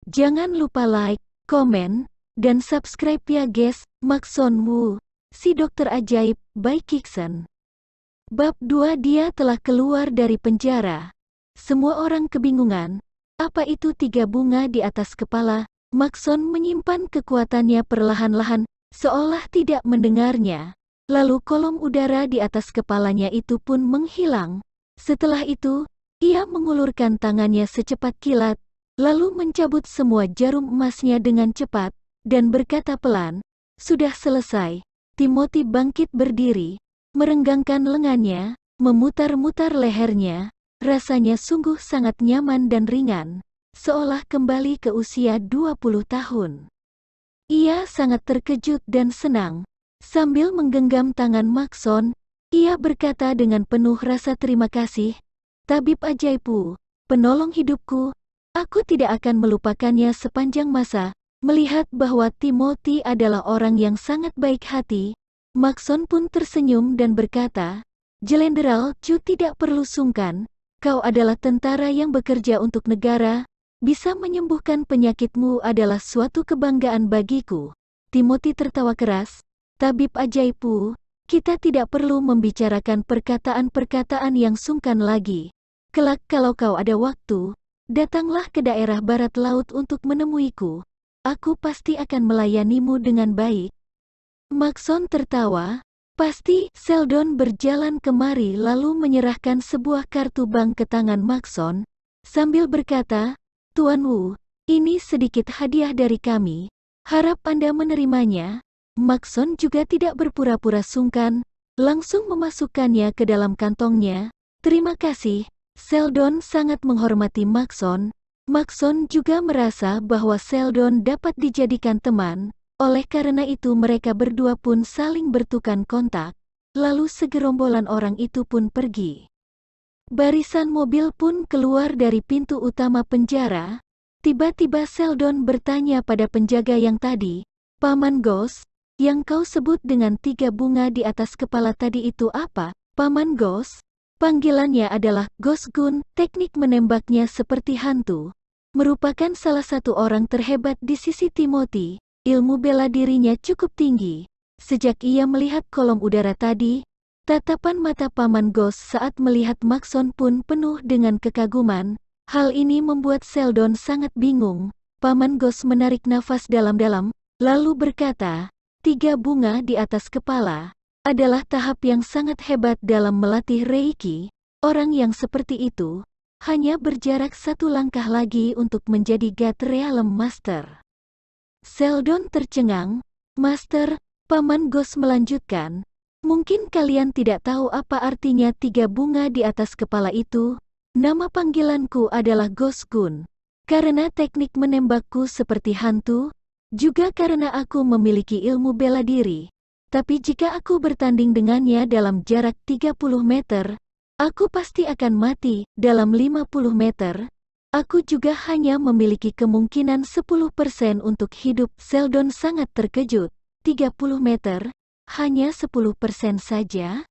Jangan lupa like, komen, dan subscribe ya guys. Maxon Woo, si dokter ajaib, by Kiksen. Bab 2. Dia telah keluar dari penjara. Semua orang kebingungan. Apa itu 3 bunga di atas kepala? Maxon menyimpan kekuatannya perlahan-lahan, seolah tidak mendengarnya. Lalu kolom udara di atas kepalanya itu pun menghilang. Setelah itu, ia mengulurkan tangannya secepat kilat, lalu mencabut semua jarum emasnya dengan cepat, dan berkata pelan, "Sudah selesai." Timothy bangkit berdiri, merenggangkan lengannya, memutar-mutar lehernya, rasanya sungguh sangat nyaman dan ringan, seolah kembali ke usia 20 tahun. Ia sangat terkejut dan senang. Sambil menggenggam tangan Maxon, ia berkata dengan penuh rasa terima kasih, "Tabib ajaibku, penolong hidupku, aku tidak akan melupakannya sepanjang masa." Melihat bahwa Timothy adalah orang yang sangat baik hati, Maxon pun tersenyum dan berkata, "Jenderal Chu, tidak perlu sungkan, kau adalah tentara yang bekerja untuk negara, bisa menyembuhkan penyakitmu adalah suatu kebanggaan bagiku." Timothy tertawa keras, "Tabib ajaibku, kita tidak perlu membicarakan perkataan-perkataan yang sungkan lagi. Kelak kalau kau ada waktu, datanglah ke daerah barat laut untuk menemuiku. Aku pasti akan melayanimu dengan baik." Maxon tertawa. Pasti. Seldon berjalan kemari lalu menyerahkan sebuah kartu bank ke tangan Maxon, sambil berkata, "Tuan Wu, ini sedikit hadiah dari kami. Harap Anda menerimanya." Maxon juga tidak berpura-pura sungkan, langsung memasukkannya ke dalam kantongnya. "Terima kasih." Seldon sangat menghormati Maxon. Maxon juga merasa bahwa Seldon dapat dijadikan teman, oleh karena itu mereka berdua pun saling bertukar kontak. Lalu segerombolan orang itu pun pergi. Barisan mobil pun keluar dari pintu utama penjara. Tiba-tiba Seldon bertanya pada penjaga yang tadi, "Paman Ghost, yang kau sebut dengan 3 bunga di atas kepala tadi itu apa?" "Paman Ghost?" Panggilannya adalah Ghost Gun. Teknik menembaknya seperti hantu. Merupakan salah satu orang terhebat di sisi Timothy. Ilmu bela dirinya cukup tinggi. Sejak ia melihat kolom udara tadi, tatapan mata Paman Ghost saat melihat Maxon pun penuh dengan kekaguman. Hal ini membuat Seldon sangat bingung. Paman Ghost menarik nafas dalam-dalam, lalu berkata, "3 bunga di atas kepala adalah tahap yang sangat hebat dalam melatih Reiki. Orang yang seperti itu hanya berjarak 1 langkah lagi untuk menjadi God Realm Master." Seldon tercengang. "Master," Paman Ghost melanjutkan, "mungkin kalian tidak tahu apa artinya 3 bunga di atas kepala itu. Nama panggilanku adalah Ghost Gun. Karena teknik menembakku seperti hantu, juga karena aku memiliki ilmu bela diri. Tapi jika aku bertanding dengannya dalam jarak 30 meter, aku pasti akan mati. Dalam 50 meter, aku juga hanya memiliki kemungkinan 10% untuk hidup." Seldon sangat terkejut. 30 meter? Hanya 10% saja?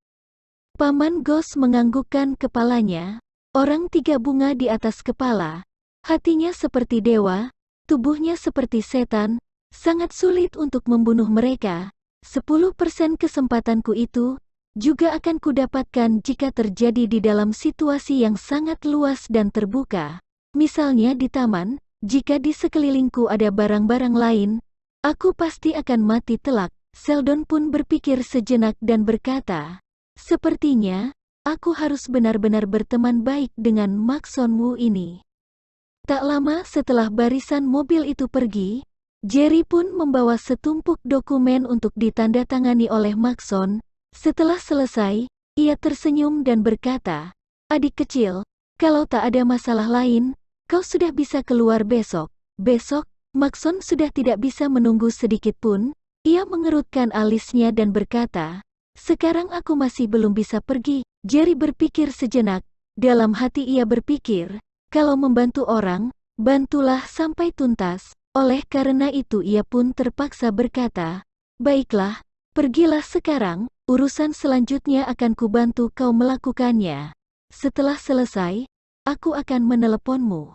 Paman Ghost menganggukkan kepalanya. Orang 3 bunga di atas kepala. Hatinya seperti dewa, tubuhnya seperti setan, sangat sulit untuk membunuh mereka. 10% kesempatanku itu juga akan kudapatkan jika terjadi di dalam situasi yang sangat luas dan terbuka. Misalnya di taman, jika di sekelilingku ada barang-barang lain, aku pasti akan mati telak. Seldon pun berpikir sejenak dan berkata, "Sepertinya, aku harus benar-benar berteman baik dengan Maxon Wu ini." Tak lama setelah barisan mobil itu pergi, Jerry pun membawa setumpuk dokumen untuk ditandatangani oleh Maxon. Setelah selesai, ia tersenyum dan berkata, "Adik kecil, kalau tak ada masalah lain, kau sudah bisa keluar besok." "Besok?" Maxon sudah tidak bisa menunggu sedikit pun. Ia mengerutkan alisnya dan berkata, "Sekarang aku masih belum bisa pergi." Jerry berpikir sejenak. Dalam hati ia berpikir, kalau membantu orang, bantulah sampai tuntas. Oleh karena itu ia pun terpaksa berkata, "Baiklah, pergilah sekarang, urusan selanjutnya akan kubantu kau melakukannya. Setelah selesai, aku akan meneleponmu."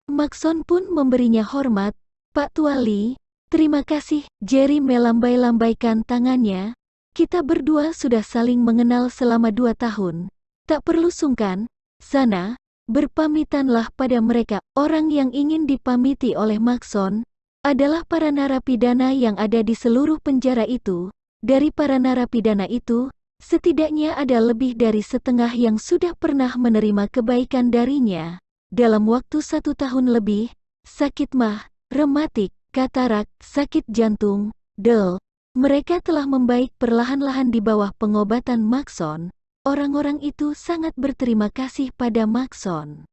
Maxson pun memberinya hormat. "Pak Tuali, terima kasih." Jerry melambai-lambaikan tangannya. "Kita berdua sudah saling mengenal selama 2 tahun. Tak perlu sungkan. Sana, berpamitanlah pada mereka." Orang yang ingin dipamiti oleh Maxson adalah para narapidana yang ada di seluruh penjara itu. Dari para narapidana itu, setidaknya ada lebih dari setengah yang sudah pernah menerima kebaikan darinya. Dalam waktu 1 tahun lebih, sakit mah, rematik, katarak, sakit jantung, del, mereka telah membaik perlahan-lahan di bawah pengobatan Maxson. Orang-orang itu sangat berterima kasih pada Maxson.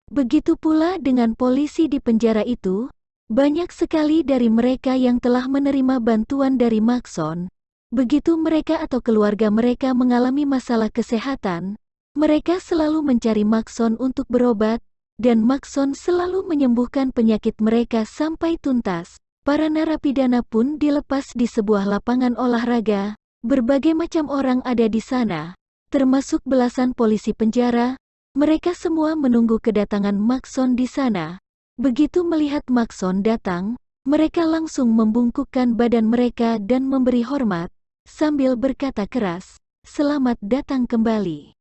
Begitu pula dengan polisi di penjara itu, banyak sekali dari mereka yang telah menerima bantuan dari Maxson. Begitu mereka atau keluarga mereka mengalami masalah kesehatan, mereka selalu mencari Maxson untuk berobat, dan Maxson selalu menyembuhkan penyakit mereka sampai tuntas. Para narapidana pun dilepas di sebuah lapangan olahraga. Berbagai macam orang ada di sana, termasuk belasan polisi penjara. Mereka semua menunggu kedatangan Maxson di sana. Begitu melihat Maxson datang, mereka langsung membungkukkan badan mereka dan memberi hormat, sambil berkata keras, "Selamat datang kembali."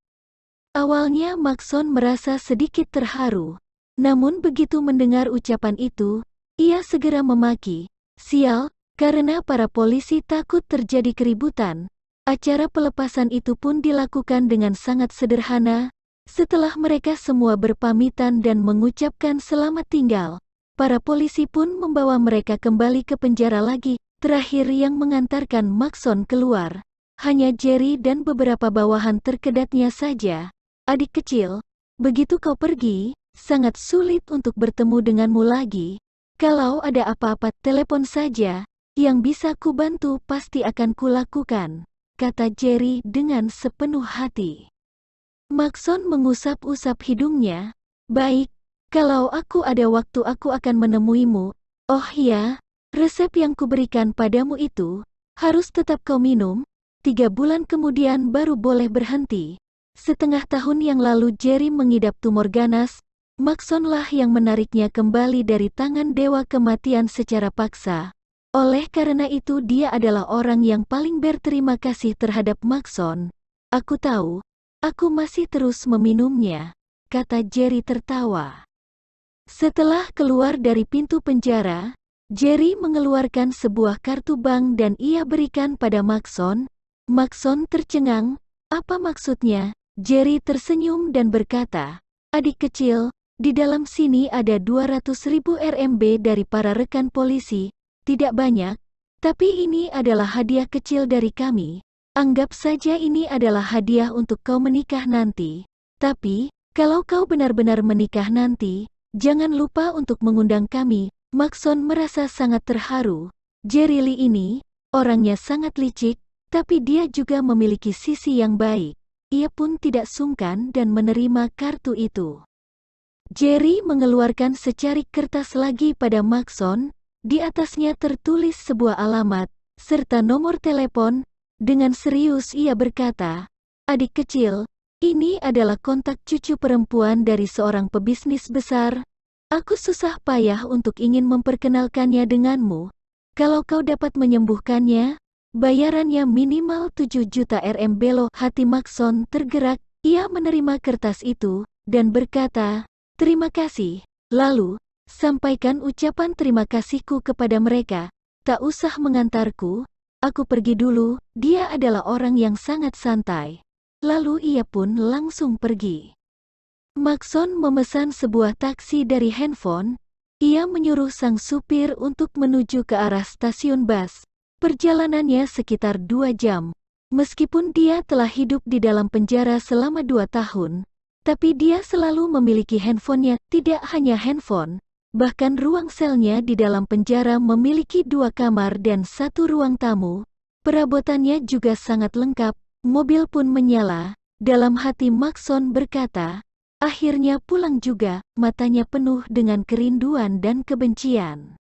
Awalnya Maxson merasa sedikit terharu. Namun begitu mendengar ucapan itu, ia segera memaki, "Sial," karena para polisi takut terjadi keributan. Acara pelepasan itu pun dilakukan dengan sangat sederhana. Setelah mereka semua berpamitan dan mengucapkan selamat tinggal, para polisi pun membawa mereka kembali ke penjara lagi. Terakhir yang mengantarkan Maxson keluar, hanya Jerry dan beberapa bawahan terkedatnya saja. "Adik kecil, begitu kau pergi, sangat sulit untuk bertemu denganmu lagi. Kalau ada apa-apa, telepon saja. Yang bisa kubantu pasti akan kulakukan," kata Jerry dengan sepenuh hati. Maxson mengusap-usap hidungnya. "Baik, kalau aku ada waktu aku akan menemuimu. Oh ya, resep yang kuberikan padamu itu, harus tetap kau minum. 3 bulan kemudian baru boleh berhenti." Setengah tahun yang lalu Jerry mengidap tumor ganas. Maxsonlah yang menariknya kembali dari tangan dewa kematian secara paksa. Oleh karena itu dia adalah orang yang paling berterima kasih terhadap Maxson. "Aku tahu, aku masih terus meminumnya," kata Jerry tertawa. Setelah keluar dari pintu penjara, Jerry mengeluarkan sebuah kartu bank dan ia berikan pada Maxson. Maxson tercengang. "Apa maksudnya?" Jerry tersenyum dan berkata, "Adik kecil, di dalam sini ada 200.000 RMB dari para rekan polisi. Tidak banyak, tapi ini adalah hadiah kecil dari kami. Anggap saja ini adalah hadiah untuk kau menikah nanti. Tapi, kalau kau benar-benar menikah nanti, jangan lupa untuk mengundang kami." Maxson merasa sangat terharu. Jerry Lee ini, orangnya sangat licik, tapi dia juga memiliki sisi yang baik. Ia pun tidak sungkan dan menerima kartu itu. Jerry mengeluarkan secarik kertas lagi pada Maxson. Di atasnya tertulis sebuah alamat, serta nomor telepon. Dengan serius ia berkata, "Adik kecil, ini adalah kontak cucu perempuan dari seorang pebisnis besar. Aku susah payah untuk ingin memperkenalkannya denganmu. Kalau kau dapat menyembuhkannya, bayarannya minimal 7 juta RMB loh." Hati Maxson tergerak, ia menerima kertas itu, dan berkata, "Terima kasih." Lalu, sampaikan ucapan terima kasihku kepada mereka. Tak usah mengantarku, aku pergi dulu. Dia adalah orang yang sangat santai. Lalu ia pun langsung pergi. Maxson memesan sebuah taksi dari handphone. Ia menyuruh sang supir untuk menuju ke arah stasiun bus. Perjalanannya sekitar 2 jam. Meskipun dia telah hidup di dalam penjara selama 2 tahun, tapi dia selalu memiliki handphonenya. Tidak hanya handphone, bahkan ruang selnya di dalam penjara memiliki 2 kamar dan 1 ruang tamu. Perabotannya juga sangat lengkap, mobil pun menyala. Dalam hati Maxson berkata, akhirnya pulang juga. Matanya penuh dengan kerinduan dan kebencian.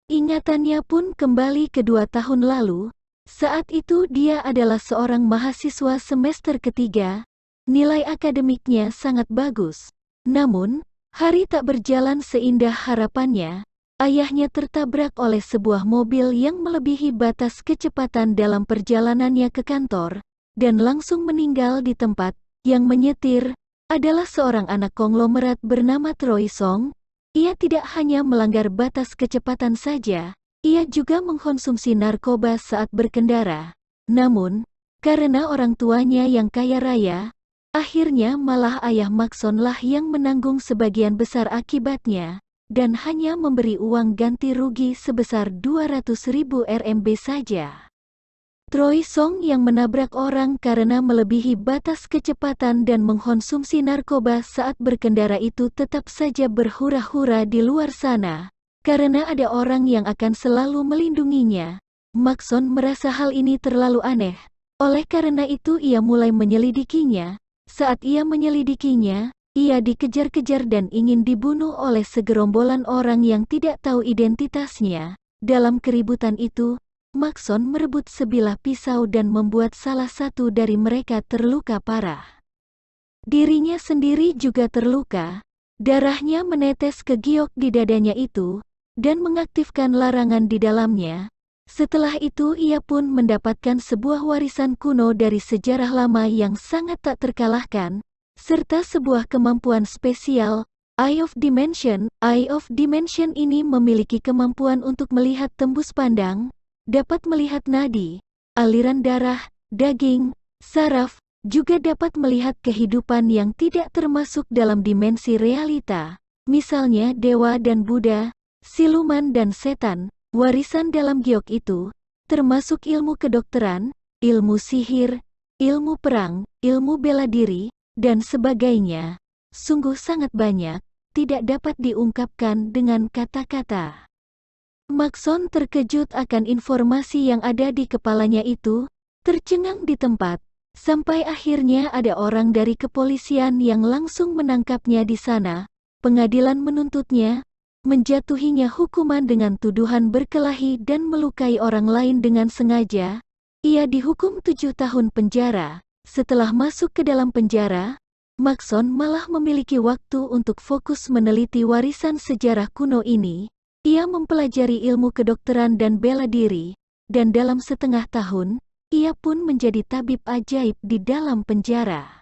Ingatannya pun kembali ke 2 tahun lalu. Saat itu dia adalah seorang mahasiswa semester ketiga. Nilai akademiknya sangat bagus. Namun, Hari tak berjalan seindah harapannya. Ayahnya tertabrak oleh sebuah mobil yang melebihi batas kecepatan dalam perjalanannya ke kantor, dan langsung meninggal di tempat. Yang menyetir adalah seorang anak konglomerat bernama Troy Song. Ia tidak hanya melanggar batas kecepatan saja, ia juga mengkonsumsi narkoba saat berkendara. Namun, karena orang tuanya yang kaya raya, akhirnya malah ayah Maxon lah yang menanggung sebagian besar akibatnya, dan hanya memberi uang ganti rugi sebesar 200.000 RMB saja. Troy Song yang menabrak orang karena melebihi batas kecepatan dan mengkonsumsi narkoba saat berkendara itu tetap saja berhura-hura di luar sana, karena ada orang yang akan selalu melindunginya. Maxon merasa hal ini terlalu aneh, oleh karena itu ia mulai menyelidikinya. Saat ia menyelidikinya, ia dikejar-kejar dan ingin dibunuh oleh segerombolan orang yang tidak tahu identitasnya. Dalam keributan itu, Maxon merebut sebilah pisau dan membuat salah satu dari mereka terluka parah. Dirinya sendiri juga terluka. Darahnya menetes ke giok di dadanya itu, dan mengaktifkan larangan di dalamnya. Setelah itu ia pun mendapatkan sebuah warisan kuno dari sejarah lama yang sangat tak terkalahkan, serta sebuah kemampuan spesial, Eye of Dimension. Eye of Dimension ini memiliki kemampuan untuk melihat tembus pandang, dapat melihat nadi, aliran darah, daging, saraf, juga dapat melihat kehidupan yang tidak termasuk dalam dimensi realita, misalnya dewa dan Buddha, siluman dan setan. Warisan dalam giok itu termasuk ilmu kedokteran, ilmu sihir, ilmu perang, ilmu bela diri, dan sebagainya. Sungguh sangat banyak, tidak dapat diungkapkan dengan kata-kata. Maxon terkejut akan informasi yang ada di kepalanya itu, tercengang di tempat, sampai akhirnya ada orang dari kepolisian yang langsung menangkapnya di sana. Pengadilan menuntutnya, menjatuhinya hukuman dengan tuduhan berkelahi dan melukai orang lain dengan sengaja. Ia dihukum 7 tahun penjara. Setelah masuk ke dalam penjara, Maxon malah memiliki waktu untuk fokus meneliti warisan sejarah kuno ini. Ia mempelajari ilmu kedokteran dan bela diri, dan dalam setengah tahun, ia pun menjadi tabib ajaib di dalam penjara.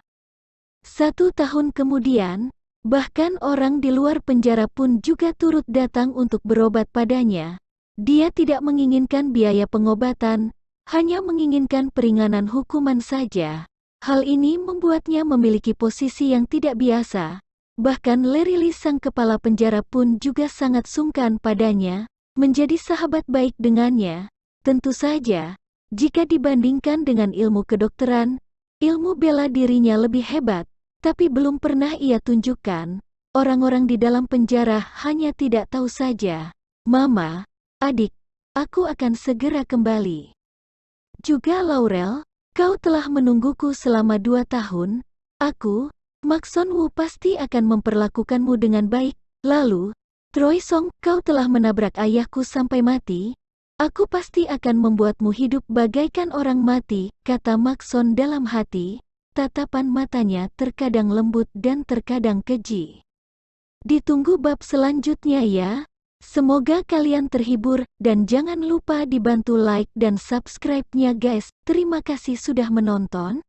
1 tahun kemudian, bahkan orang di luar penjara pun juga turut datang untuk berobat padanya. Dia tidak menginginkan biaya pengobatan, hanya menginginkan peringanan hukuman saja. Hal ini membuatnya memiliki posisi yang tidak biasa. Bahkan Larry Lee sang kepala penjara pun juga sangat sungkan padanya, menjadi sahabat baik dengannya. Tentu saja, jika dibandingkan dengan ilmu kedokteran, ilmu bela dirinya lebih hebat. Tapi belum pernah ia tunjukkan. Orang-orang di dalam penjara hanya tidak tahu saja. Mama, adik, aku akan segera kembali. Juga Laurel, kau telah menungguku selama 2 tahun. Aku, Maxon Wu pasti akan memperlakukanmu dengan baik. Lalu, Troy Song, kau telah menabrak ayahku sampai mati. Aku pasti akan membuatmu hidup bagaikan orang mati, kata Maxon dalam hati. Tatapan matanya terkadang lembut dan terkadang keji. Ditunggu bab selanjutnya ya. Semoga kalian terhibur, dan jangan lupa dibantu like dan subscribe-nya guys. Terima kasih sudah menonton.